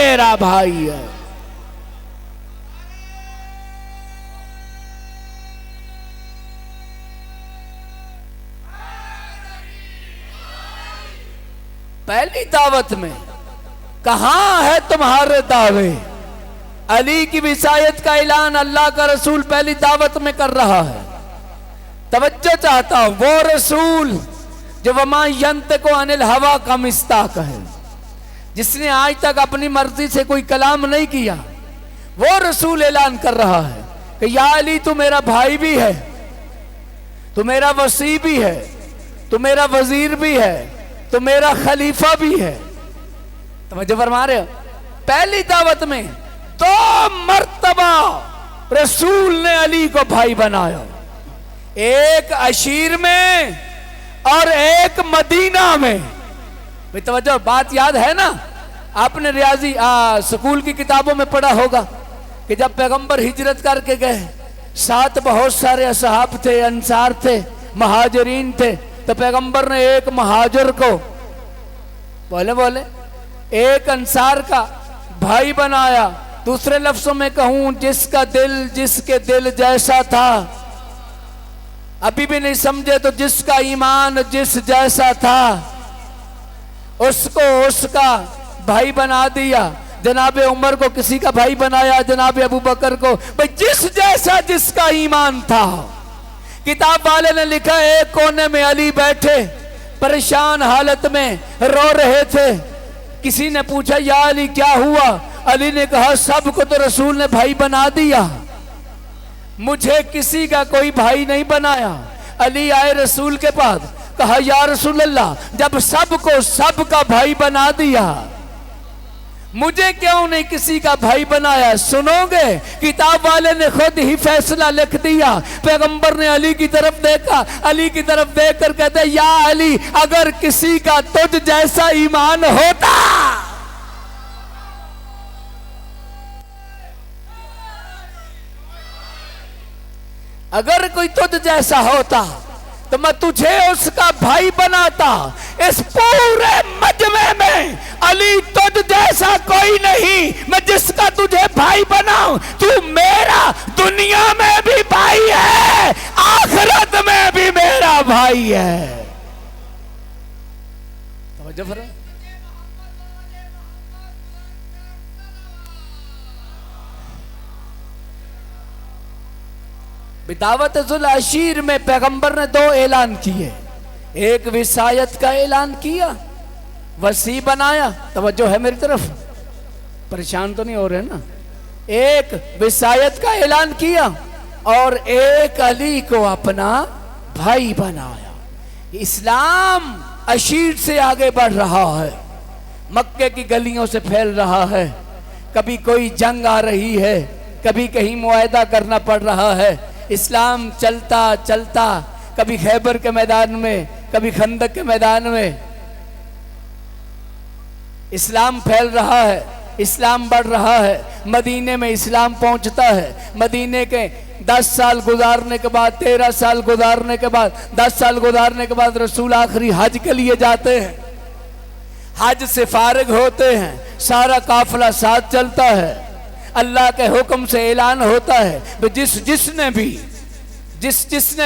मेरा भाई है। पहली दावत में कहां है तुम्हारे दावे? अली की विसायत का ऐलान अल्लाह का रसूल पहली दावत में कर रहा है। तवज्जो चाहता हूं, वो रसूल जो वमा यंत को अनिल हवा का मिस्ताक है, जिसने आज तक अपनी मर्जी से कोई कलाम नहीं किया, वो रसूल ऐलान कर रहा है कि या अली तू मेरा भाई भी है, तू मेरा वसी भी है, तू मेरा वजीर भी है, तू मेरा खलीफा भी है। तवज्जो फरमा रहे हो? पहली दावत में 2 मर्तबा रसूल ने अली को भाई बनाया, एक अशीर में और एक मदीना में। तवज्जो, बात याद है ना? आपने रियाजी स्कूल की किताबों में पढ़ा होगा कि जब पैगंबर हिजरत करके गए, साथ बहुत सारे असहाब थे, अंसार थे, महाजरीन थे, तो पैगंबर ने एक महाजर को बोले एक अंसार का भाई बनाया। दूसरे लफ्जों में कहूं, जिसका दिल जिसके दिल जैसा था, अभी भी नहीं समझे तो जिसका ईमान जिस जैसा था, उसको उसका भाई बना दिया। जनाबे उमर को किसी का भाई बनाया, जनाबे अबू बकर को, भाई जिस जैसा जिसका ईमान था। किताब वाले ने लिखा, एक कोने में अली बैठे परेशान हालत में रो रहे थे। किसी ने पूछा, या अली क्या हुआ? अली ने कहा, सबको तो रसूल ने भाई बना दिया, मुझे किसी का कोई भाई नहीं बनाया। अली आए रसूल के पास, कहा, या रसूल अल्लाह, जब सबको सबका भाई बना दिया, मुझे क्यों नहीं किसी का भाई बनाया? सुनोगे? किताब वाले ने खुद ही फैसला लिख दिया। पैगंबर ने अली की तरफ देखा, अली की तरफ देखकर कहते, या अली, अगर किसी का तुझ जैसा ईमान होता, अगर कोई तुझ जैसा होता तो मैं तुझे उसका भाई बनाता। इस पूरे मजमे में अली तुझ जैसा कोई नहीं, मैं जिसका तुझे भाई बनाऊं। तू मेरा दुनिया में भी भाई है, आखिरत में भी मेरा भाई है। तवज्जो फरमा। दावत जुल अशीर में पैगंबर ने 2 ऐलान किए। एक विसायत का ऐलान किया, वसी बनाया। तवज्जो है मेरी तरफ? परेशान तो नहीं हो रहे ना? एक विसायत का ऐलान किया और एक अली को अपना भाई बनाया। इस्लाम अशीर से आगे बढ़ रहा है, मक्के की गलियों से फैल रहा है। कभी कोई जंग आ रही है, कभी कहीं मुआहदा करना पड़ रहा है। इस्लाम चलता चलता कभी खैबर के मैदान में, कभी खंदक के मैदान में इस्लाम फैल रहा है, इस्लाम बढ़ रहा है। मदीने में इस्लाम पहुंचता है। मदीने के 10 साल गुजारने के बाद, 13 साल गुजारने के बाद, 10 साल गुजारने के बाद रसूल आखिरी हज के लिए जाते हैं। हज से फारिग होते हैं, सारा काफिला साथ चलता है। अल्लाह के हुक्म से ऐलान होता है, तो जिसने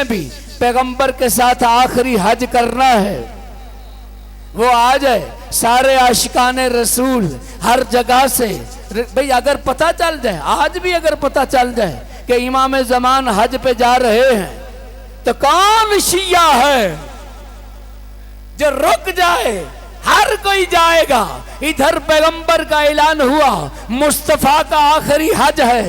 भी पैगंबर के साथ आखिरी हज करना है वो आ जाए। सारे आशिकाने रसूल हर जगह से, भाई अगर पता चल जाए, आज भी अगर पता चल जाए कि इमाम ज़मान हज पे जा रहे हैं, तो कौन शिया है जो रुक जाए? हर कोई जाएगा। इधर पैगंबर का ऐलान हुआ, मुस्तफा का आखिरी हज है,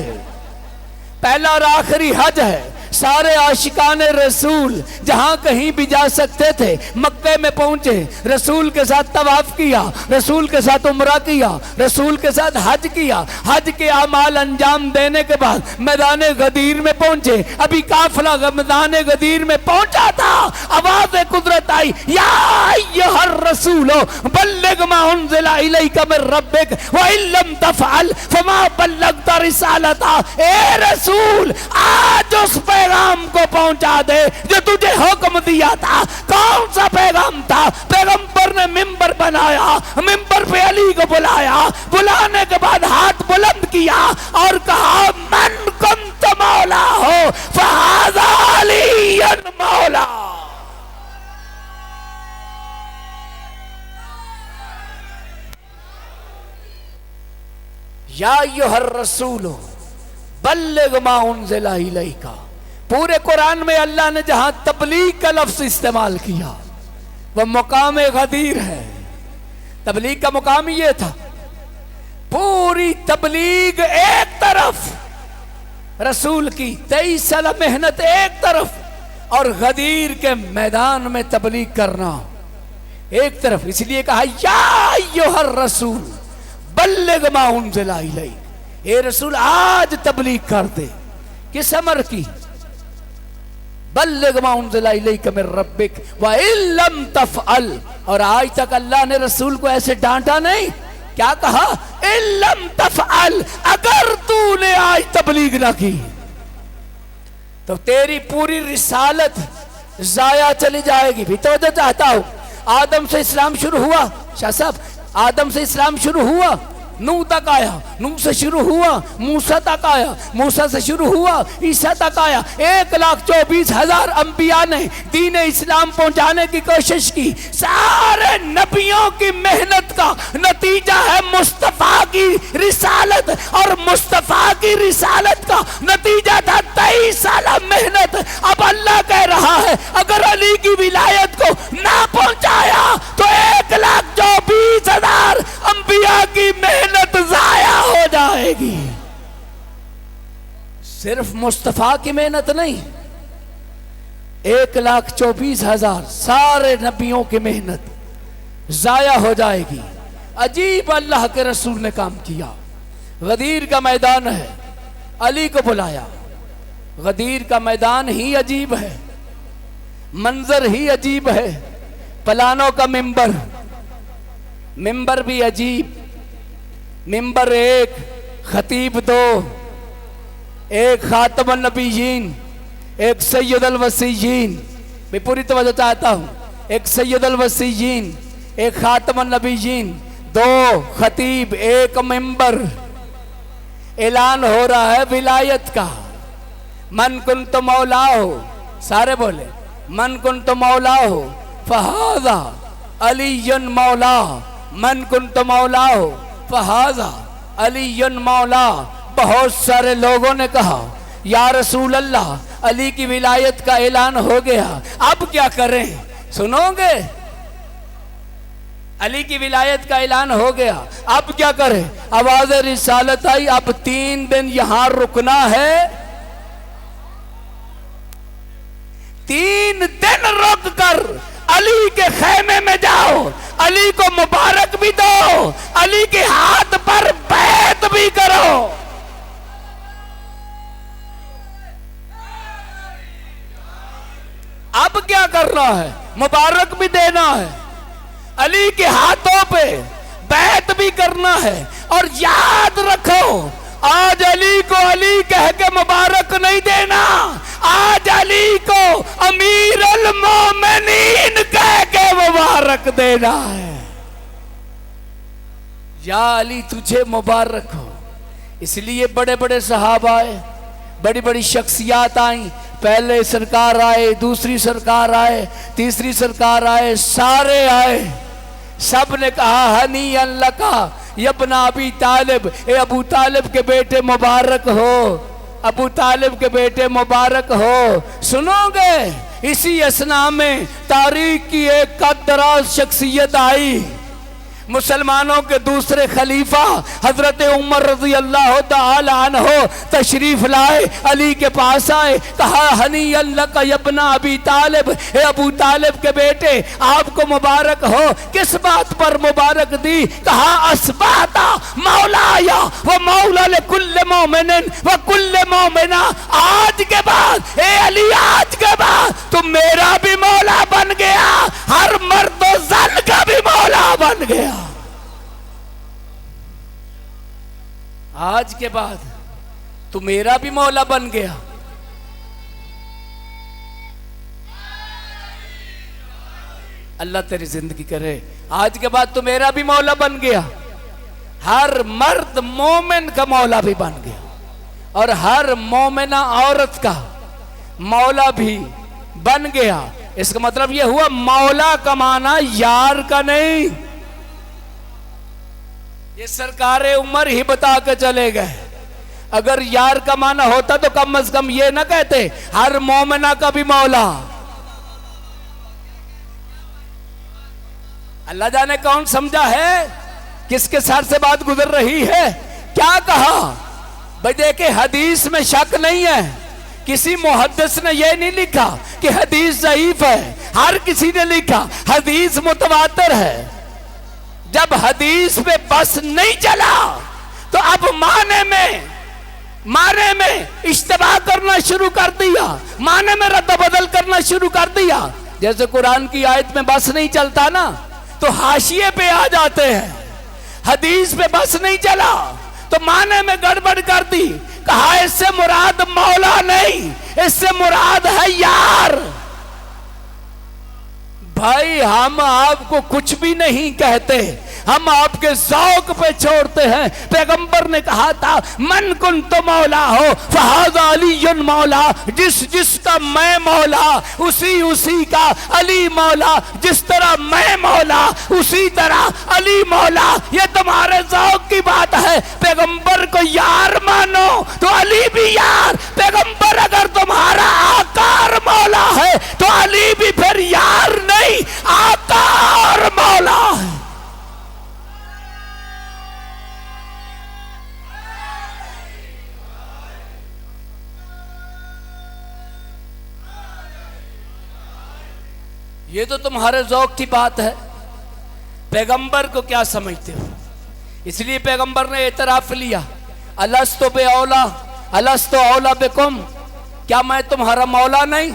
पहला और आखिरी हज है। सारे आशिकाने रसूल जहां कहीं भी जा सकते थे मक्के में पहुंचे, रसूल के साथ तवाफ किया, रसूल के साथ उम्रा किया, रसूल के साथ हज किया। हज के अमाल अंजाम देने के बाद मैदान गदीर में पहुंचे। अभी काफिला मैदान गदीर में पहुंचा था, आवाज़ कुदरत आई, या अय्युहर रसूलो बल्लिग मा उन्ज़िला इलैका मिन रब्बिक व इल्लम तफ़अल फमा बल्लगता रिसालता। ए रसूल, आज उस पे पैगाम को पहुंचा दे जो तुझे हुक्म दिया था। कौन सा पैगाम था? पैगंबर ने मिंबर बनाया, मिंबर पे अली को बुलाया, बुलाने के बाद हाथ बुलंद किया और कहा मन कुंत मौला हो फहाज़ा अलीयन मौला। या अय्युहर रसूल बल्लिग मा उन्ज़िला इलैका। पूरे कुरान में अल्लाह ने जहां तबलीग का लफ्ज इस्तेमाल किया वह मुकाम गदीर है। तबलीग का मुकाम ये था, पूरी तबलीग एक तरफ, रसूल की 23 साल मेहनत एक तरफ और गदीर के मैदान में तबलीग करना एक तरफ। इसलिए कहा या अय्युहर रसूल बल्लिग मा उन्ज़िला इलैक। ए रसूल आज तबलीग कर दे। किस अमर की? बल्लिग मा उन्ज़िला इलैका मिन रब्बिक व इल्लम तफ़अल। और आज तक अल्लाह ने रसूल को ऐसे डांटा नहीं। क्या कहा? इल्लम तफ़अल, अगर तूने आज तबलीग ना की तो तेरी पूरी रिसालत जाया चली जाएगी। भी तो चाहता हूं, आदम से इस्लाम शुरू हुआ, शाह साहब, आदम से इस्लाम शुरू हुआ, नूह तक आया, नूह से शुरू हुआ, मूसा तक आया, मूसा से शुरू हुआ, ईसा तक आया। 1,24,000 अंबिया ने दीन इस्लाम पहुंचाने की कोशिश की। सारे नबियों की मेहनत का नतीजा है मुस्तफा की रिसालत, और मुस्तफा की रिसालत का नतीजा था 23 साल मेहनत। अब अल्लाह कह रहा है अगर अली की विलायत को ना पहुंचाया तो 1,24,000 अंबिया की मेहनत जाया हो जाएगी। सिर्फ मुस्तफा की मेहनत नहीं, 1,24,000 सारे नबियों की मेहनत जाया हो जाएगी। अजीब अल्लाह के रसूल ने काम किया। गदीर का मैदान है, अली को बुलाया। गदीर का मैदान ही अजीब है, मंजर ही अजीब है। पलानों का मिंबर, मिंबर भी अजीब। मिंबर एक, खतीब दो, एक खातमुन नबीयीन, एक सैयदुल वसीयीन। मैं पूरी तवज्जो चाहता हूँ। एक सैयदुल वसीयीन, एक खातमुन नबीयीन, दो खतीब, एक मिंबर। ऐलान हो रहा है विलायत का। मन कुन्त मौला हो, सारे बोले मन कुन्त मौला हो फहाज़ा अलीयुन मौला। मन कुन्त मौला हो फहाज़ा अलीयुन मौला। बहुत सारे लोगों ने कहा या रसूल अल्लाह, अली की विलायत का ऐलान हो गया, अब क्या करें? सुनोगे? अली की विलायत का ऐलान हो गया, अब क्या करें? आवाज रिसालत आई, अब 3 दिन यहां रुकना है। 3 दिन रुक कर अली के खेमे में जाओ, अली को मुबारक भी दो, अली के हाथ पर बैत भी करो। अब क्या करना है? मुबारक भी देना है, अली के हाथों पे बैत भी करना है। और याद रखो, आज अली को अली कह के मुबारक नहीं देना, आज अली को अमीर अल मोमिनीन कह के मुबारक देना है। या अली तुझे मुबारक हो। इसलिए बड़े बड़े सहाबा आए, बड़ी बड़ी शख्सियात आई। पहले सरकार आए, दूसरी सरकार आए, तीसरी सरकार आए, सारे आए। सब ने कहा हनी अल्लाह का यब्ना अबी तालिब, ए अबू तालिब के बेटे मुबारक हो, अबू तालिब के बेटे मुबारक हो। सुनोगे? इसी असना में तारीख की एक कदराज शख्सियत आई। मुसलमानों के दूसरे खलीफा हजरत उमर रज़ी अल्लाह तआला अन्हो तशरीफ लाए, अली के पास आए, कहा हनी अल्लाह का यब्ना अबी तालिब, ए अबू तालिब के बेटे आपको मुबारक हो। किस बात पर मुबारक दी? कहा अस्बाता मौलाया व मौला लिकुल्ल मोमिनिन व कुल्ल मोमिना। आज के बाद, ए अली, आज के बाद तुम मेरा भी मौला बन गया, हर मर्द व जन का भी मौला बन गया। आज के बाद तू मेरा भी मौला बन गया। अल्लाह तेरी जिंदगी करे। आज के बाद तू मेरा भी मौला बन गया, हर मर्द मोमिन का मौला भी बन गया, और हर मोमिना औरत का मौला भी बन गया। इसका मतलब यह हुआ मौला का माना यार का नहीं। ये सरकारे उमर ही बता के चले गए। अगर यार का माना होता तो कम से कम ये ना कहते हर मोमिना का भी मौला। अल्लाह जाने कौन समझा है, किसके सर से बात गुजर रही है। क्या कहा भाई, देखे हदीस में शक नहीं है, किसी मुहद्दिस ने यह नहीं लिखा कि हदीस ज़ईफ है, हर किसी ने लिखा हदीस मुतवातिर है। जब हदीस पे बस नहीं चला तो अब माने में इश्तिबाह करना शुरू कर दिया, माने में रद्द बदल करना शुरू कर दिया। जैसे कुरान की आयत में बस नहीं चलता ना तो हाशिए पे आ जाते हैं, हदीस पे बस नहीं चला तो माने में गड़बड़ कर दी, कहा इससे मुराद मौला नहीं, इससे मुराद है यार। भाई हम आपको कुछ भी नहीं कहते, हम आपके ज़ौक़ पे छोड़ते हैं। पैगंबर ने कहा था मन कुन तो मौला हो फहाज़ा अलीयुन मौला, जिस जिसका मैं मौला उसी उसी का अली मौला, जिस तरह मैं मौला उसी तरह अली मौला। ये तुम्हारे ज़ौक़ की बात है। पैगंबर को यार मानो तो अली भी यार। पैगंबर अगर तुम्हारा आकार मौला है तो अली भी फिर यार नहीं, आकार मौला है। ये तो तुम्हारे ज़ौक़ की बात है, पैगंबर को क्या समझते हो। इसलिए पैगंबर ने एतराफ़ लिया, अलस्तु बे औला, अलस्तु औला बिकुम, क्या मैं तुम्हारा मौला नहीं।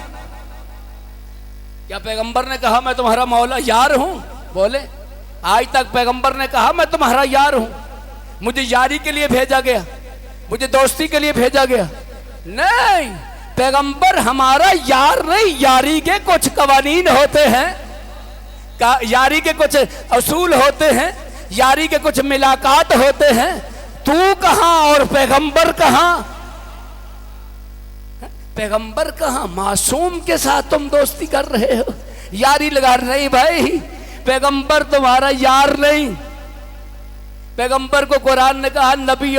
क्या पैगंबर ने कहा मैं तुम्हारा मौला यार हूं? बोले आज तक पैगंबर ने कहा मैं तुम्हारा यार हूं, मुझे यारी के लिए भेजा गया, मुझे दोस्ती के लिए भेजा गया। नहीं, पैगंबर हमारा यार नहीं, यारी के कुछ कवानीन होते हैं, यारी के कुछ असूल होते हैं, यारी के कुछ मिलाकात होते हैं। तू कहां और पैगंबर कहां? पैगंबर कहां? मासूम के साथ तुम दोस्ती कर रहे हो, यारी लगा रही। भाई पैगंबर तुम्हारा यार नहीं। पैगंबर को कुरान ने कहा नबी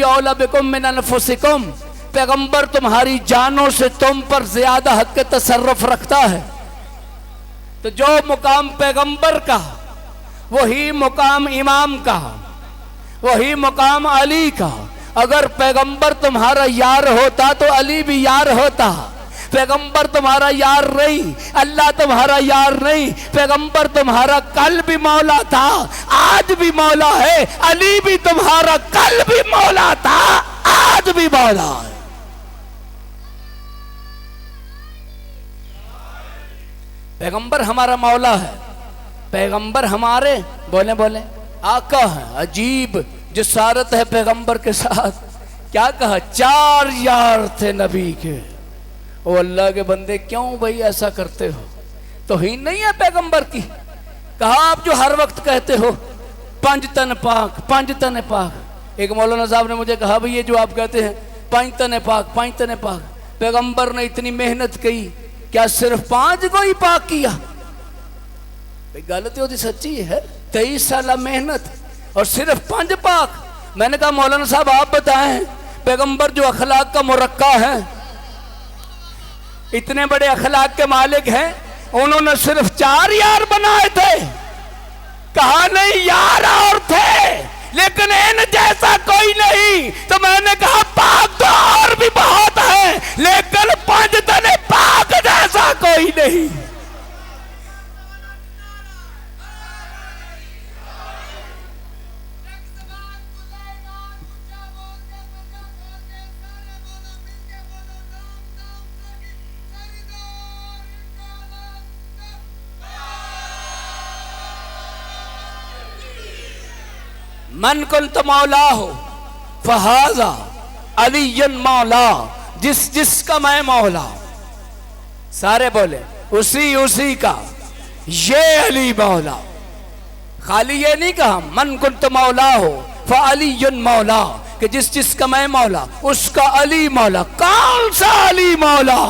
औला बिकुम मिन अनफुसिकुम, पैगंबर तुम्हारी जानों से तुम पर ज्यादा हक के तसर्रुफ रखता है। तो जो मुकाम पैगंबर का, वही मुकाम इमाम का, वही मुकाम अली का। अगर पैगंबर तुम्हारा यार होता तो अली भी यार होता। पैगंबर तुम्हारा यार नहीं, अल्लाह तुम्हारा यार नहीं। पैगंबर तुम्हारा कल भी मौला था, आज भी मौला है। अली भी तुम्हारा कल भी मौला था, आज भी मौला है। पैगंबर हमारा मौला है, पैगंबर हमारे बोले बोले आका है। अजीब जिसारत है पैगंबर के साथ। क्या कहा, 4 यार थे नबी के। ओ अल्लाह के बंदे क्यों भाई ऐसा करते हो, तौहीन नहीं है पैगंबर की। कहा आप जो हर वक्त कहते हो पंज तन पाक, पंज तन पाक। एक मौलाना साहब ने मुझे कहा भाई ये जो आप कहते हैं पंज तन पाक, पंज तन पाक, पैगंबर ने इतनी मेहनत की, क्या सिर्फ 5 को ही पाक किया? गलती होती सच्ची है। 23 साल मेहनत और सिर्फ 5 पाक। मैंने कहा मौलाना साहब आप बताएं, पैगंबर जो अखलाक का मुरक्का है, इतने बड़े अखलाक के मालिक हैं, उन्होंने सिर्फ 4 यार बनाए थे। कहा नहीं यार और थे, लेकिन इन जैसा कोई नहीं। तो मैंने कहा पाक तो और भी बहुत है, लेकिन 5 तने पाक जैसा कोई नहीं। मन कुंत मौला हो फहाजा अलीयन मौला, जिस जिसका मैं मौला। सारे बोले उसी उसी का ये अली मौला। खाली ये नहीं कहा मन कुंत मौला हो फअलियुन मौला, कि जिस जिसका मैं मौला उसका अली मौला। कौन सा अली मौला?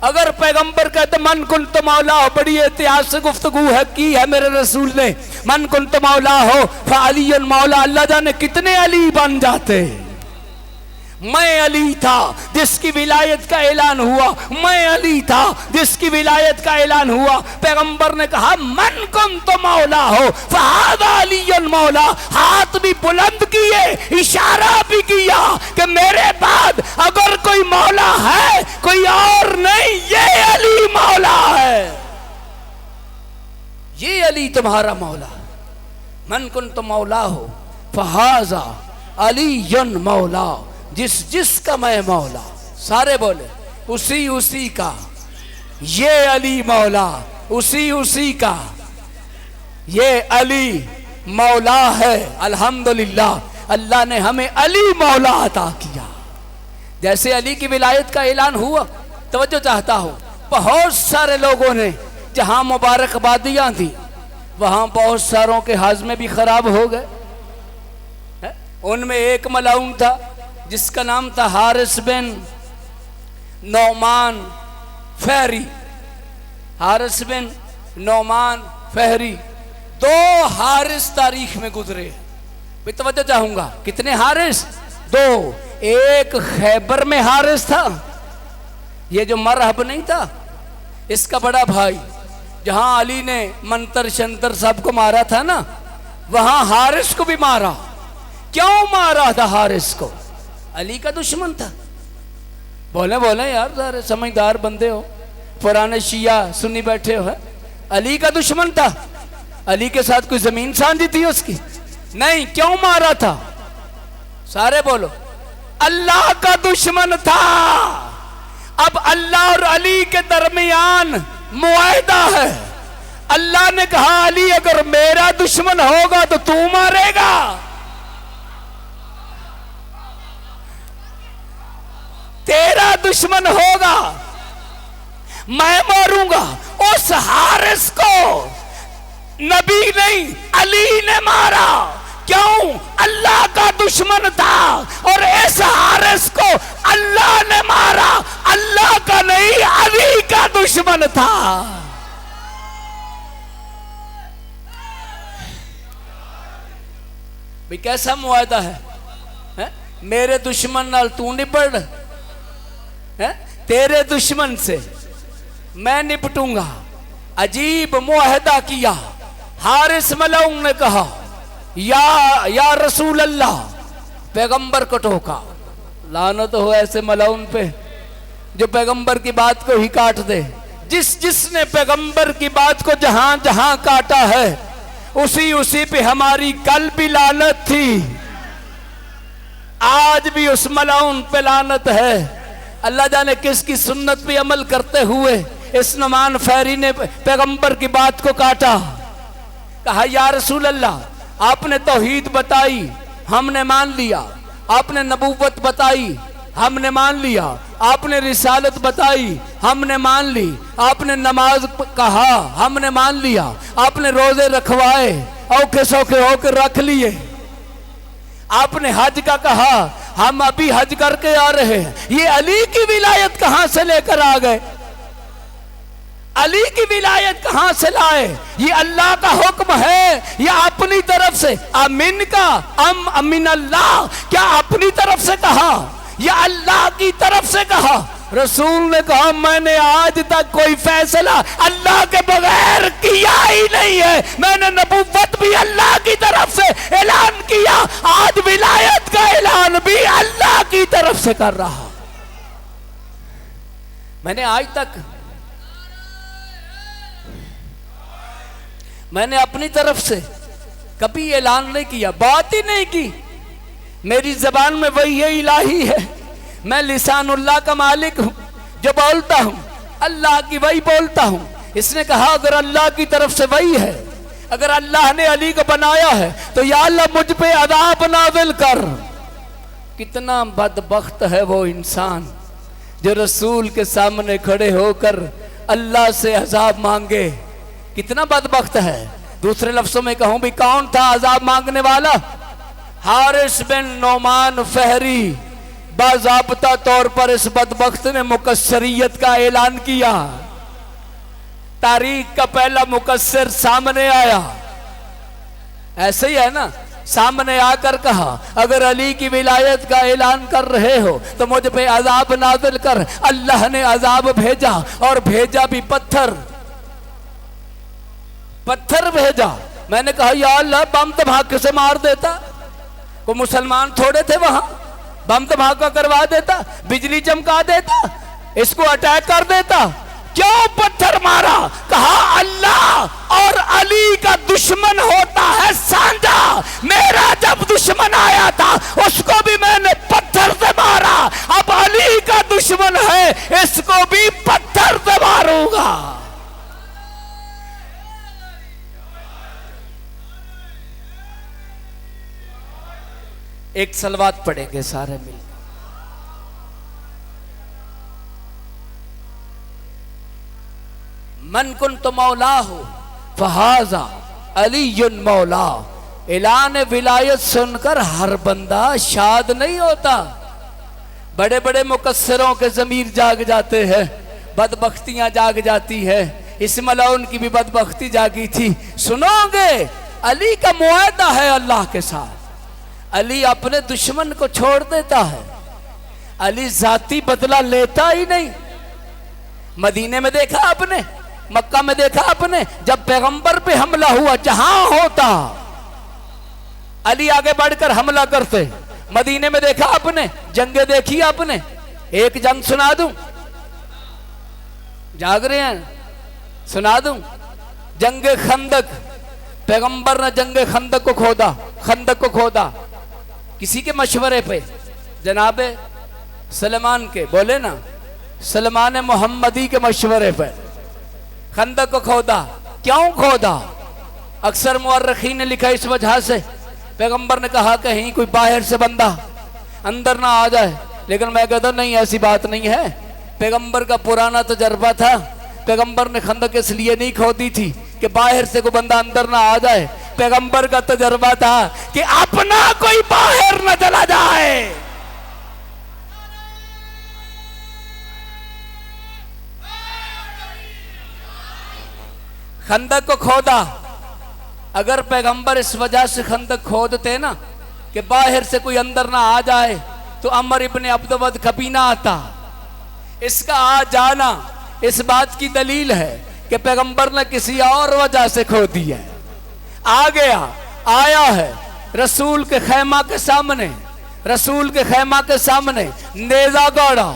अगर पैगंबर कहते मन कुंत मौला हो, बड़ी ऐतिहासिक गुफ्तगू है की है मेरे रसूल ने, मन कुंत मौला हो फअलियुन मौला, अल्लाह जाने कितने अली बन जाते। मैं अली था जिसकी विलायत का ऐलान हुआ, मैं अली था जिसकी विलायत का ऐलान हुआ। पैगंबर ने कहा मन कुंत मौला हो फहादा अलीयुन मौला, हाथ भी बुलंद किए, इशारा भी किया कि मेरे बाद अगर कोई मौला है कोई और नहीं, ये अली मौला है, ये अली तुम्हारा मौला। मन कुंत मौला हो फहाजा अलीयुन मौला, जिस जिसका मैं मौला। सारे बोले उसी उसी का, ये अली मौला, उसी उसी का, ये अली मौला है। अल्हम्दुलिल्लाह अल्लाह ने हमें अली मौला अता किया। जैसे अली की विलायत का ऐलान हुआ, तवज्जो चाहता हूं, बहुत सारे लोगों ने जहां मुबारकबादियां थी वहां बहुत सारों के हाजमे भी खराब हो गए। उनमें एक मलाउन था जिसका नाम था हारिस बिन नौमान फहरी। हारिस बिन नौमान फहरी, दो हारिस तारीख में गुजरे। तवज्जो चाहूंगा, कितने हारिस? दो। एक खैबर में हारिस था, ये जो मरहब नहीं था इसका बड़ा भाई, जहां अली ने मंतर शंतर सबको मारा था ना, वहां हारिस को भी मारा। क्यों मारा था हारिस को? अली का दुश्मन था। बोले बोले यार सारे समझदार बंदे हो, पुराने शिया सुन्नी बैठे हो, है? अली का दुश्मन था। अली के साथ कोई जमीन सांझी थी उसकी? नहीं। क्यों मारा था? सारे बोलो। अल्लाह का दुश्मन था। अब अल्लाह और अली के दरमियान मुआहदा है। अल्लाह ने कहा अली अगर मेरा दुश्मन होगा तो तू मारेगा। तेरा दुश्मन होगा मैं मारूंगा। उस हारिस को नबी नहीं अली ने मारा। क्यों? अल्लाह का दुश्मन था और इस हारिस को अल्लाह ने मारा। अल्लाह का नहीं अली का दुश्मन था। भाई कैसा मुआहदा है? मेरे दुश्मन नाल तू निपट, है? तेरे दुश्मन से मैं निपटूंगा। अजीब मुआहदा किया। हारिस मलऊन ने कहा या रसूल अल्लाह, पैगंबर को टोका। लानत हो ऐसे मलऊन पे जो पैगंबर की बात को ही काट दे। जिसने पैगंबर की बात को जहां जहां काटा है उसी उसी पे हमारी कल भी लानत थी, आज भी उस मलऊन पे लानत है। अल्लाह जाने किसकी सुन्नत पे अमल करते हुए इस नौमान फहरी ने पैगंबर की बात को काटा। कहा या रसूल अल्लाह आपने तौहीद बताई हमने मान लिया, आपने नबूवत बताई हमने मान लिया, आपने रिसालत बताई हमने मान ली, आपने नमाज कहा हमने मान लिया, आपने रोजे रखवाए औखे सौखे होकर रख लिए, आपने हज का कहा हम अभी हज करके आ रहे हैं। ये अली की विलायत कहां से लेकर आ गए? अली की विलायत कहां से लाए? ये अल्लाह का हुक्म है या अपनी तरफ से? अमीन का अमीन अल्लाह, क्या अपनी तरफ से कहा या अल्लाह की तरफ से कहा? रसूल ने कहा मैंने आज तक कोई फैसला अल्लाह के बगैर किया ही नहीं है। मैंने नबूवत भी अल्लाह की तरफ से ऐलान किया, आज विलायत का ऐलान भी अल्लाह की तरफ से कर रहा। मैंने आज तक मैंने अपनी तरफ से कभी ऐलान नहीं किया, बात ही नहीं की। मेरी जबान में वही इलाही है, मैं लिसानुल्लाह का मालिक हूं, जो बोलता हूं अल्लाह की वही बोलता हूं। इसने कहा अगर अल्लाह की तरफ से वही है, अगर अल्लाह ने अली को बनाया है तो या अल्लाह मुझ पे अज़ाब नाज़िल कर। कितना बदबख्त है वो इंसान जो रसूल के सामने खड़े होकर अल्लाह से अज़ाब मांगे। कितना बदबख्त है। दूसरे लफ्जों में कहूं भी, कौन था अजाब मांगने वाला? हारिस बिन नोमान फहरी। बाज़ाब्ता तौर पर इस बदबख्त ने मुकस्सरियत का ऐलान किया। तारीख का पहला मुकस्सर सामने आया। ऐसे ही है ना, सामने आकर कहा, अगर अली की विलायत का ऐलान कर रहे हो तो मुझ पे अजाब नाज़िल कर। अल्लाह ने अजाब भेजा, और भेजा भी पत्थर भेजा। मैंने कहा, या अल्लाह, बम धमाके से मार देता। वो मुसलमान थोड़े थे वहां, बम धमाका करवा देता, बिजली चमका देता, इसको अटैक कर देता। क्यों पत्थर मारा? कहा, अल्लाह और अली का दुश्मन होता है साझा। मेरा जब दुश्मन आया था उसको भी मैंने पत्थर से मारा, अब अली का दुश्मन है, इसको भी पत्थर से मारूंगा। एक सलवात पढ़ेंगे सारे मिलकर। मन कुन तो मौला हो फहाजा अलीयुन मौला। ऐलान विलायत सुनकर हर बंदा शाद नहीं होता। बड़े बड़े मुकस्सरों के ज़मीर जाग जाते हैं, बदबख्तियां जाग जाती है। इस मलाउन की भी बदबख्ती जागी थी। सुनोगे, अली का मुआहदा है अल्लाह के साथ। अली अपने दुश्मन को छोड़ देता है। अली जाती बदला लेता ही नहीं। मदीने में देखा आपने, मक्का में देखा आपने, जब पैगंबर पे हमला हुआ, जहां होता अली आगे बढ़कर हमला करते। मदीने में देखा आपने, जंगे देखी आपने। एक जंग सुना दूं, जाग रहे हैं? सुना दूं। जंगे खंदक, पैगंबर ने जंगे खंदक को खोदा। खंदक को खोदा किसी के मशवरे पे? जनाबे सलमान के, बोले ना, सलमान मोहम्मदी के मशवरे पे खंदक को खोदा। क्यों खोदा? अक्सर मुअर्रिखीन ने लिखा, इस वजह से पैगंबर ने कहा कहीं कोई बाहर से बंदा अंदर ना आ जाए। लेकिन मैं कहता नहीं, ऐसी बात नहीं है। पैगंबर का पुराना तजर्बा था। पैगंबर ने खंदक इसलिए नहीं खोदी थी कि बाहर से कोई बंदा अंदर ना आ जाए। पैगंबर का तजर्बा था कि अपना कोई बाहर न चला जाए। खंदक को खोदा। अगर पैगंबर इस वजह से खंदक खोदते ना कि बाहर से कोई अंदर ना आ जाए, तो अमर इब्ने अब्दवद कभी ना आता। इसका आ जाना इस बात की दलील है कि पैगंबर ने किसी और वजह से खो दिया है। आ गया, आया है रसूल के खैमा के सामने। रसूल के खैमा के सामने नेजा गाड़ा।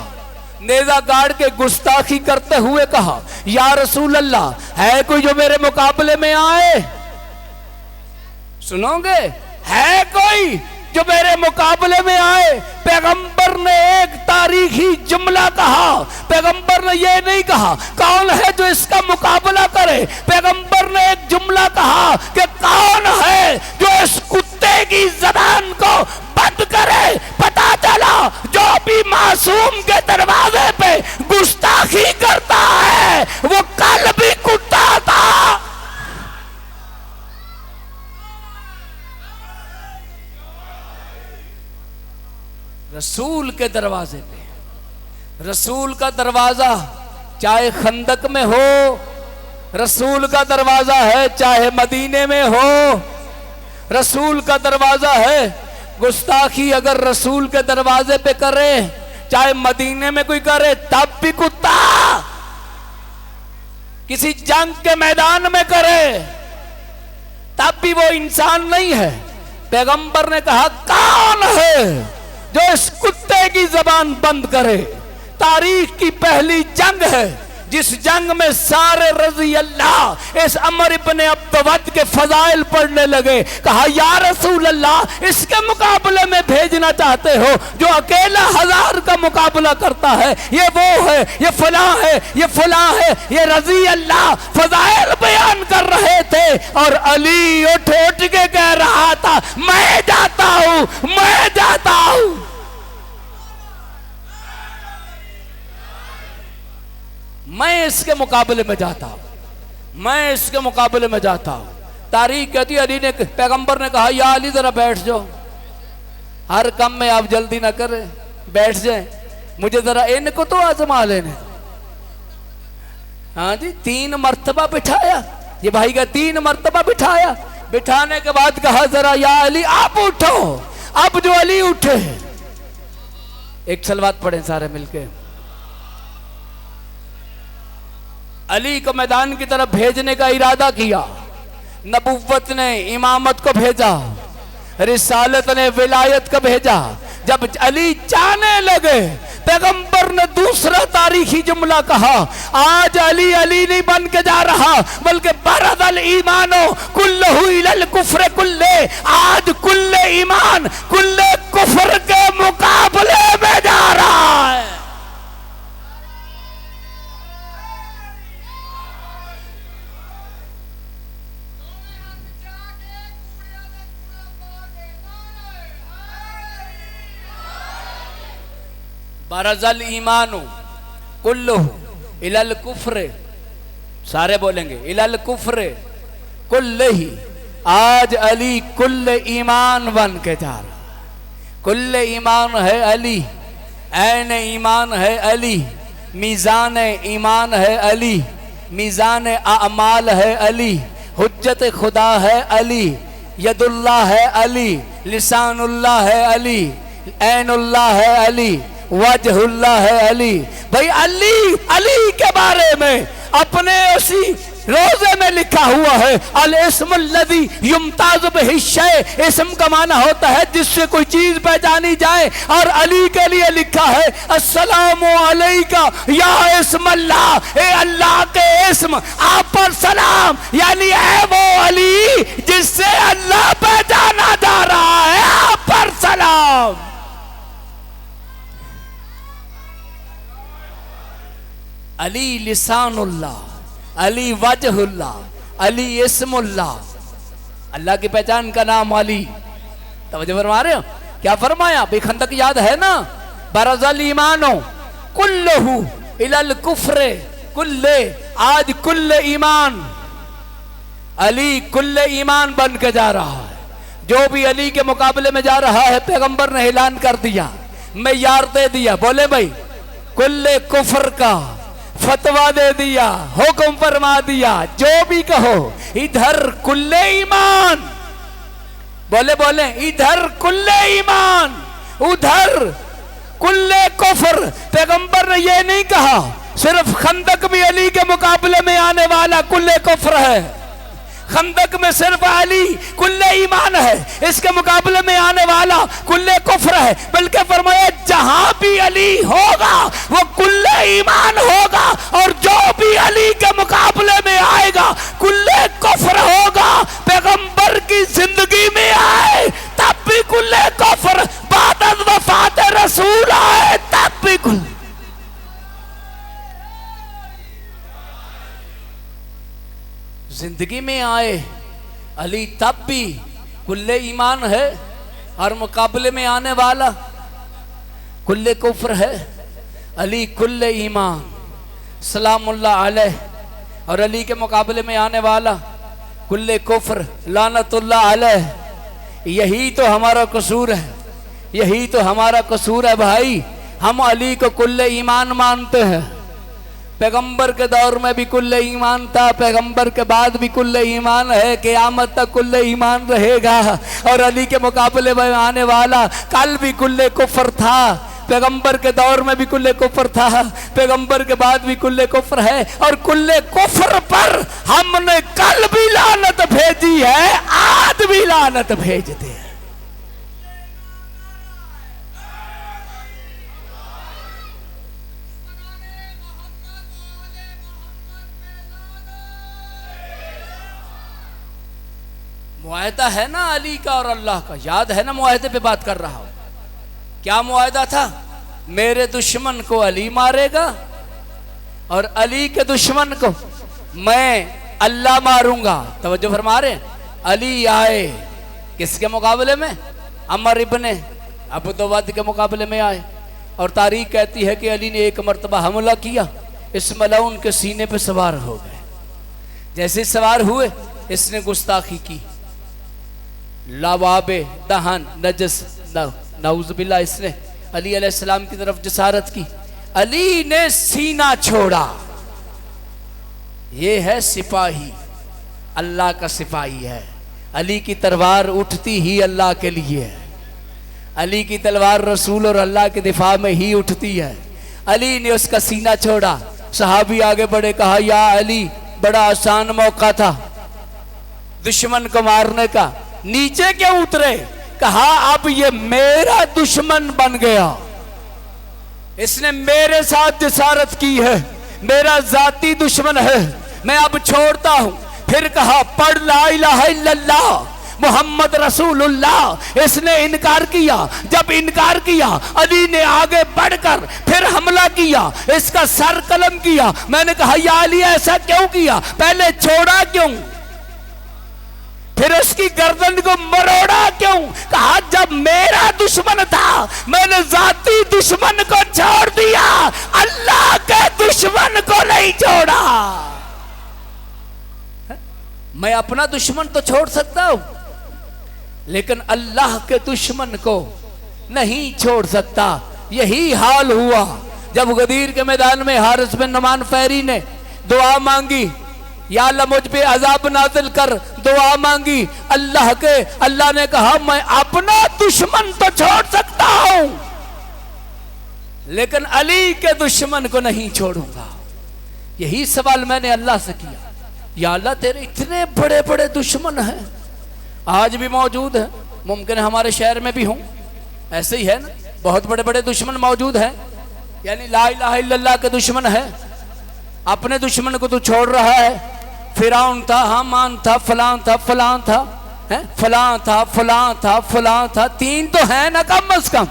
नेजा गाड़ के गुस्ताखी करते हुए कहा, या रसूल अल्लाह, है कोई जो मेरे मुकाबले में आए? सुनोगे, है कोई जो मेरे मुकाबले में आए? पैगंबर ने एक तारीखी जुमला कहा। पैगंबर ने यह नहीं कहा कौन है जो इसका मुकाबला करे। पैगंबर ने एक जुमला कहा कि कौन है जो इस कुत्ते की ज़बान को बंद करे। पता चला जो भी मासूम के दरवाजे पे गुस्ताखी करता है वो कल भी कुत्ता था। रसूल के दरवाजे पे, रसूल का दरवाजा चाहे खंदक में हो, रसूल का दरवाजा है चाहे मदीने में हो, रसूल का दरवाजा है। गुस्ताखी अगर रसूल के दरवाजे पे करे, चाहे मदीने में कोई करे, तब भी कुत्ता। किसी जंग के मैदान में करे तब भी वो इंसान नहीं है। पैगंबर ने कहा, कौन है जो इस कुत्ते की जबान बंद करे? तारीख की पहली जंग है जिस जंग में सारे रजी अल्लाह इस अमर इब्ने अब्दवद के फजाइल पढ़ने लगे। कहा, या रसूल अल्लाह, इसके मुकाबले में भेजना चाहते हो जो अकेला 1000 का मुकाबला करता है? ये वो है, ये फला है, ये फला है। ये रजी अल्लाह फजाइल बयान कर रहे थे और अली उठ उठ के कह रहा था, मैं जाता हूं, मैं जाता हूं। मैं इसके मुकाबले में जाता हूं। मैं इसके मुकाबले में जाता हूं। तारीख कहती है अली ने, पैगंबर ने कहा या अली जरा बैठ जाओ, हर काम में आप जल्दी ना करें, बैठ जाए, मुझे जरा इनको तो आजमा लेने। हाँ जी, 3 मर्तबा बिठाया, ये भाई का 3 मर्तबा बिठाया। बिठाने के बाद कहा जरा या अली आप उठो। अब जो अली उठे, एक सलवात पढ़े सारे मिलके। अली को मैदान की तरफ भेजने का इरादा किया, नबुव्वत ने इमामत को भेजा, रिसालत ने विलायत को भेजा। जब अली जाने लगे, पैगंबर ने दूसरा तारीखी जुमला कहा, आज अली अली नहीं बन के जा रहा, बल्कि बरदल ईमानो कुल्लहु इलल कुफ्र कुल्ले। आज कुल्ले ईमान कुल्ले कुफ्र के मुकाबले में जा रहा है। बरजल ईमानु कुल्लुहु इलल कुफ्र, सारे बोलेंगे इलल कुफ्र कुल्लही। आज अली कुल्ल ईमान बन के जा रहा। कुल्ल ईमान है अली, ऐन ईमान है अली, मीज़ान ईमान है अली, मीज़ान अमाल है अली, हुज्जत खुदा है अली, यदुल्लाह है अली, लिसानुल्लाह है अली, ऐनुल्लाह है अली, वजहुल्लाह है अली। भाई अली अली के बारे में अपने उसी रोजे में लिखा हुआ है, अल इस्मुल्लज़ी युमताज़ बिही शै। इस्म का माना होता है जिससे कोई चीज पहचानी जाए, और अली के लिए लिखा है अस्सलामु अलैका या इस्मल्लाह, ए अल्लाह के इस्म आप पर सलाम, यानी है वो अली जिससे अल्लाह पहचाना जा रहा है, आप पर सलाम। अली लिसानुल्लाह, अली वजहुल्लाह, अली इस्मुल्लाह, अल्लाह की पहचान का नाम अली। तवज्जो फरमा रहे हो? क्या फरमाया? बेखंदक याद है ना, बरज़ल ईमानो कुल्लहु इलल कुफ्र कुल्ले। आज कुल्ले ईमान, अली कुल्ले ईमान बन के जा रहा है। जो भी अली के मुकाबले में जा रहा है, पैगंबर ने ऐलान कर दिया, मैं यार दे दिया, बोले भाई कुल्ले कुफ्र का फतवा दे दिया, हुक्म फरमा दिया, जो भी कहो इधर कुल्ले ईमान, बोले बोले इधर कुल्ले ईमान, उधर कुल्ले कुफ्र। पैगंबर ने ये नहीं कहा सिर्फ खंदक भी अली के मुकाबले में आने वाला कुल्ले कुफ्र है, खंदक में सिर्फ अली कुल्ले ईमान है, इसके मुकाबले में आने वाला कुल्ले कुफ्र है। बल्कि फरमाया जहां भी अली होगा वो कुल्ले ईमान होगा, और जो भी अली के मुकाबले में आएगा कुल्ले कुफ्र होगा। पैगंबर की जिंदगी में आए तब भी कुल्ले कुफ्र, बाद वफात रसूल आए तब भी कुल्ले। जिंदगी में आए अली तब भी कुल्ले ईमान है, और मुकाबले में आने वाला कुल्ले कुफ्र है। अली कुल्ले ईमान सलामुल्लाह अलैह, और अली के मुकाबले में आने वाला कुल्ले कुफ्र लानतुल्लाह अलैह। यही तो हमारा कसूर है, यही तो हमारा कसूर है भाई। हम अली को कुल्ले ईमान मानते हैं। पैगंबर के दौर में भी कुल्ले ईमान था, पैगंबर के बाद भी कुल्ले ईमान है, क़यामत तक कुल्ले ईमान रहेगा। और अली के मुकाबले में आने वाला कल भी कुल्ले कुफ्र था, पैगंबर के दौर में भी कुल्ले कुफ्र था, पैगंबर के बाद भी कुल्ले कुफ्र है। और कुल्ले कुफ्र पर हमने कल भी लानत भेजी है, आज भी लानत भेजते हैं। मुआहदा है ना अली का और अल्लाह का, याद है ना? मुआहदे पे बात कर रहा हूं। क्या मुआहदा था? मेरे दुश्मन को अली मारेगा और अली के दुश्मन को मैं अल्लाह मारूंगा। तवज्जो फरमा रहे? अली आए किसके मुकाबले में? अमर इब्ने अबू दवाद के मुकाबले में आए। और तारीख कहती है कि अली ने एक मर्तबा हमला किया, इस मलाउन के सीने पे सवार हो गए। जैसे सवार हुए इसने गुस्ताखी की, लावाबे दहन नजस नऊजुबिल्ला, इसने अली अलैहिस्सलाम की तरफ जसारत की। अली ने सीना छोड़ा। ये है सिपाही, अल्लाह का सिपाही है। अली की तलवार उठती ही अल्लाह के लिए है। अली की तलवार रसूल और अल्लाह के दिफा में ही उठती है। अली ने उसका सीना छोड़ा। सहाबी आगे बढ़े, कहा या अली, बड़ा आसान मौका था दुश्मन को मारने का, नीचे क्यों उतरे? कहा अब ये मेरा दुश्मन बन गया, इसने मेरे साथ जसारत की है, मेरा जाती दुश्मन है, मैं अब छोड़ता हूं। फिर कहा पढ़ ला इलाहा इल्लल्लाह मोहम्मद रसूलुल्लाह। इसने इनकार किया। जब इनकार किया, अली ने आगे बढ़कर फिर हमला किया, इसका सर कलम किया। मैंने कहा या अली ऐसा क्यों किया, पहले छोड़ा क्यों, फिर उसकी गर्दन को मरोड़ा क्यों? कहा जब मेरा दुश्मन था मैंने जाती दुश्मन को छोड़ दिया, अल्लाह के दुश्मन को नहीं छोड़ा। मैं अपना दुश्मन तो छोड़ सकता हूं, लेकिन अल्लाह के दुश्मन को नहीं छोड़ सकता। यही हाल हुआ जब गदीर के मैदान में हारिस बिन नुमान फहरी ने दुआ मांगी, या अल्लाह मुझ पे अजाब नाजिल कर, दुआ मांगी अल्लाह ने कहा मैं अपना दुश्मन तो छोड़ सकता हूं, लेकिन अली के दुश्मन को नहीं छोड़ूंगा। यही सवाल मैंने अल्लाह से किया, या अल्लाह तेरे इतने बड़े बड़े दुश्मन हैं, आज भी मौजूद है, मुमकिन है हमारे शहर में भी हों, ऐसे ही है ना, बहुत बड़े बड़े दुश्मन मौजूद हैं, यानी ला इलाहा इल्लल्लाह के दुश्मन है, अपने दुश्मन को तू छोड़ रहा है। फिरौन था, हामान था, फलां था, फलां था, है फलां था, फलां था, फलां था, तीन तो है ना कम अज कम,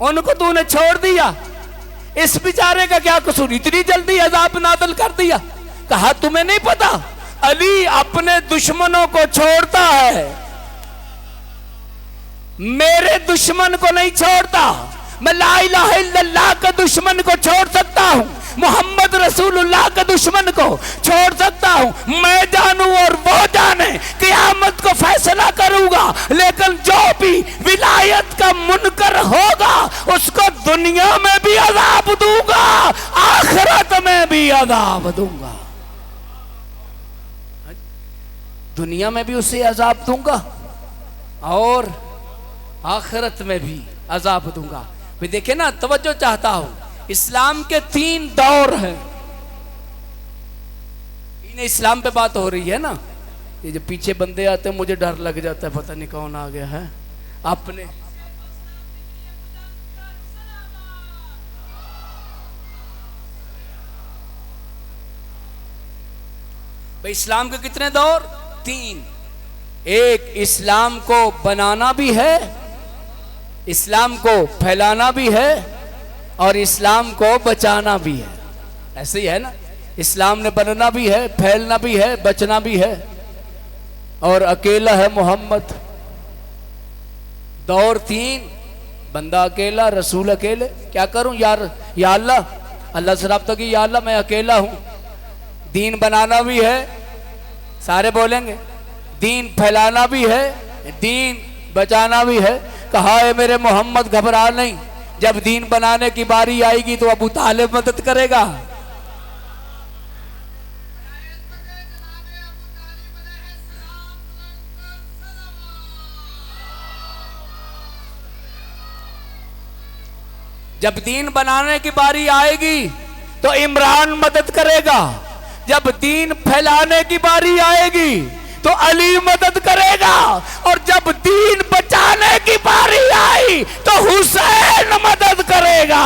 उनको तूने छोड़ दिया। इस बेचारे का क्या कसूर, इतनी जल्दी अजाब नाज़िल कर दिया। कहा तुम्हें नहीं पता, अली अपने दुश्मनों को छोड़ता है, मेरे दुश्मन को नहीं छोड़ता। मैं ला इलाहा इल्लल्लाह के दुश्मन को छोड़ सकता हूं, मोहम्मद रसूलुल्लाह के दुश्मन को छोड़ सकता हूं। मैं जानूं और वो जाने, क़यामत को फैसला करूंगा, लेकिन जो भी विलायत का मुनकर होगा उसको दुनिया में भी अजाब दूंगा, आखिरत में भी अजाब दूंगा। दुनिया में भी उसे अजाब दूंगा और आखिरत में भी अजाब दूंगा। मैं देखे ना, तवज्जो चाहता हूं, इस्लाम के 3 दौर हैं। इस्लाम पे बात हो रही है ना, ये जो पीछे बंदे आते हैं मुझे डर लग जाता है, पता नहीं कौन आ गया है अपने। भाई इस्लाम के कितने दौर? 3। एक, इस्लाम को बनाना भी है, इस्लाम को फैलाना भी है, और इस्लाम को बचाना भी है। ऐसे ही है ना, इस्लाम ने बनना भी है, फैलना भी है, बचना भी है, और अकेला है मोहम्मद। दौर 3, बंदा अकेला, रसूल अकेले। क्या करूं यार, या अल्लाह से राब्ता की, या अल्लाह मैं अकेला हूं। दीन बनाना भी है, सारे बोलेंगे, दीन फैलाना भी है, दीन बचाना भी है। कहा है मेरे मोहम्मद घबरा नहीं, जब दीन बनाने की बारी आएगी तो अबू तालिब मदद करेगा। जब दीन बनाने की बारी आएगी तो इमरान मदद करेगा। जब दीन फैलाने की बारी आएगी तो अली मदद करेगा, और जब दीन बचाने की बारी आई तो हुसैन मदद करेगा।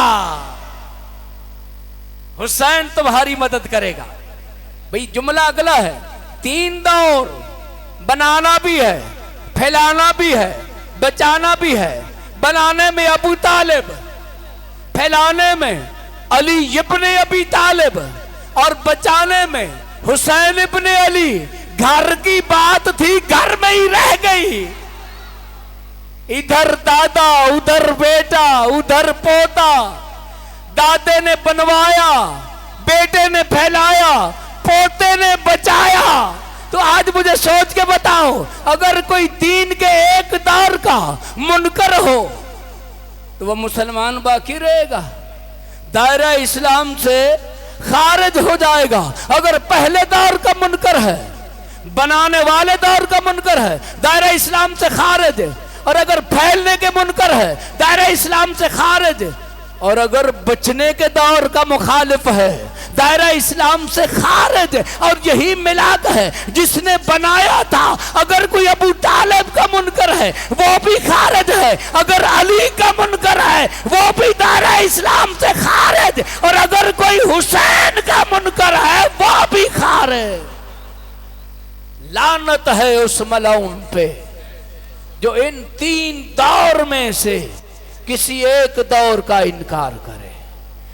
हुसैन तुम्हारी मदद करेगा। भाई जुमला अगला है, 3 दौर, बनाना भी है, फैलाना भी है, बचाना भी है। बनाने में अबू तालिब, फैलाने में अली इब्ने अबी तालिब, और बचाने में हुसैन इब्ने अली। घर की बात थी, घर में ही रह गई। इधर दादा, उधर बेटा, उधर पोता। दादे ने बनवाया, बेटे ने फैलाया, पोते ने बचाया। तो आज मुझे सोच के बताओ, अगर कोई दीन के एक दौर का मुनकर हो तो वह मुसलमान बाकी रहेगा, दायरा इस्लाम से खारिज हो जाएगा। अगर पहले दौर का मुनकर है, बनाने वाले दौर का मुनकर है, दायरा इस्लाम से खारिज है। और अगर फैलने के मुनकर है, दायरा इस्लाम से खारिज है। और अगर बचने के दौर का मुखालिफ है, दायरा इस्लाम से खारिज है। और यही मिलाद है जिसने बनाया था। अगर कोई अबू तालिब का मुनकर है वो भी खारिज है, अगर अली का मुनकर है वो भी दायरा इस्लाम से खारिज, और अगर कोई हुसैन का मुनकर है वो भी खारिज। लानत है उस मलाउन पे जो इन तीन दौर में से किसी एक दौर का इनकार करे,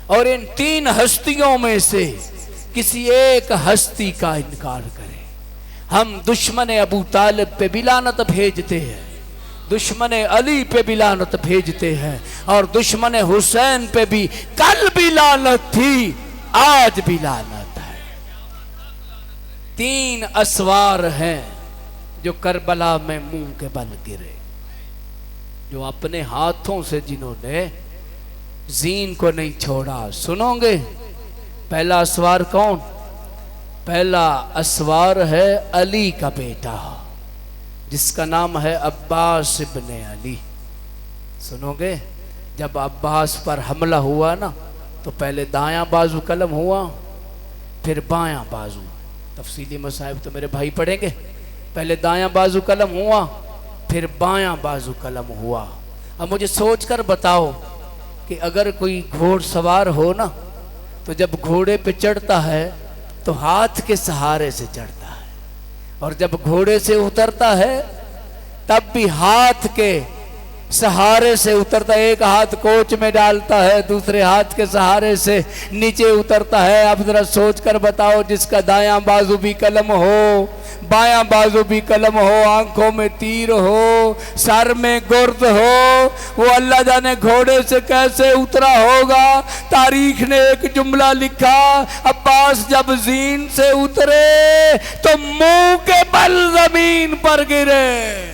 और इन तीन हस्तियों में से किसी एक हस्ती का इनकार करे। हम दुश्मन अबू तालिब पे भी लानत भेजते हैं, दुश्मन अली पे भी लानत भेजते हैं, और दुश्मन हुसैन पे भी कल भी लानत थी, आज भी लानत है। तीन असवार हैं जो करबला में मुंह के बल गिरे, जो अपने हाथों से जिन्होंने जीन को नहीं छोड़ा। सुनोगे पहला असवार कौन? पहला असवार है अली का बेटा, जिसका नाम है अब्बास इब्ने अली। सुनोगे, जब अब्बास पर हमला हुआ ना, तो पहले दायां बाजू कलम हुआ, फिर बायां बाजू। तफसीली मसाइब तो मेरे भाई पढ़ेंगे। पहले दायां बाजू कलम हुआ, फिर बायां बाजू कलम हुआ। अब मुझे सोचकर बताओ कि अगर कोई घोड़सवार हो ना, तो जब घोड़े पे चढ़ता है तो हाथ के सहारे से चढ़ता है, और जब घोड़े से उतरता है तब भी हाथ के सहारे से उतरता है। एक हाथ कोच में डालता है, दूसरे हाथ के सहारे से नीचे उतरता है। अब जरा सोच कर बताओ, जिसका दायां बाजू भी कलम हो, बायां बाजू भी कलम हो, आंखों में तीर हो, सर में गुर्द हो, वो अल्लाह जाने घोड़े से कैसे उतरा होगा। तारीख ने एक जुमला लिखा, अब्बास जब जीन से उतरे तो मुंह के बल जमीन पर गिरे।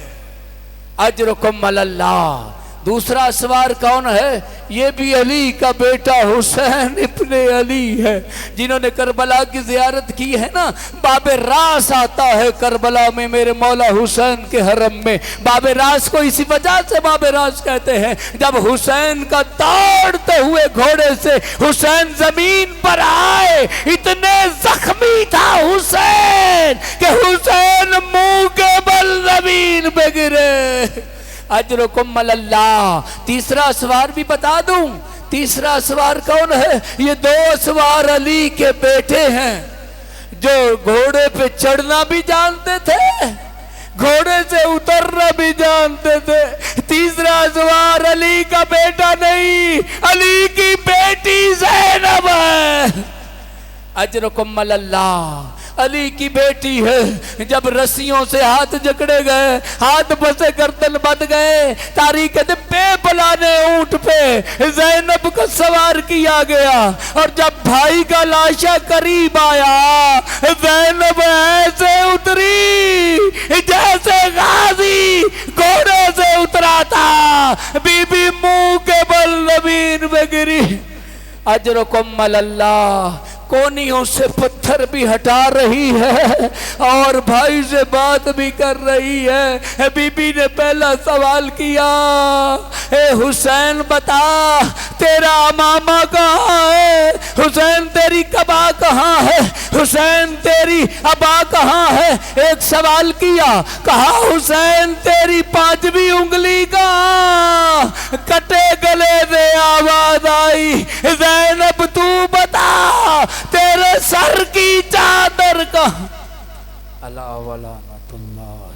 अजरुकुम अल्लाह। दूसरा सवार कौन है? ये भी अली का बेटा हुसैन इब्ने अली है, जिन्होंने करबला की जियारत की है ना। बाबे रास आता है करबला में मेरे मौला हुसैन के हरम में। बाबे रास को इसी वजह से बाबे रास कहते हैं, जब हुसैन का दौड़ते हुए घोड़े से हुसैन जमीन पर आए, इतने जख्मी था हुसैन कि हुसैन मुंह के बल जमीन पे गिरे। अजरुकुम अल्लाह। तीसरा असवार भी बता दूं, तीसरा असवार कौन है? ये दो असवार अली के बेटे हैं, जो घोड़े पे चढ़ना भी जानते थे, घोड़े से उतरना भी जानते थे। तीसरा असवार अली का बेटा नहीं, अली की बेटी ज़ैनब है। अजरुकुम अल्लाह। अली की बेटी है। जब रस्सियों से हाथ जकड़े गए, हाथ बसे गर्दन बंध गए, तारीख कहते बेबलाने ऊंट पे ज़ैनब को सवार किया गया, और जब भाई का लाशा करीब आया, ज़ैनब ऐसे उतरी जैसे गाजी घोड़े से उतरा था। बीबी मुंह के बल जमीन में गिरी। अजरुकुम अल्लाह। कोनियों से पत्थर भी हटा रही है और भाई से बात भी कर रही है। बीबी ने पहला सवाल किया, ए हुसैन बता तेरा अमामा कहाँ है? हुसैन तेरी कबा कहाँ है? हुसैन तेरी अबा कहाँ है? एक सवाल किया, कहा हुसैन तेरी पांचवी उंगली कहाँ? कटे गले से आवाज आई, ज़ैनब तू बता तेरे सर की चादर कहाँ? अल्लाह वलानतुल्लाह।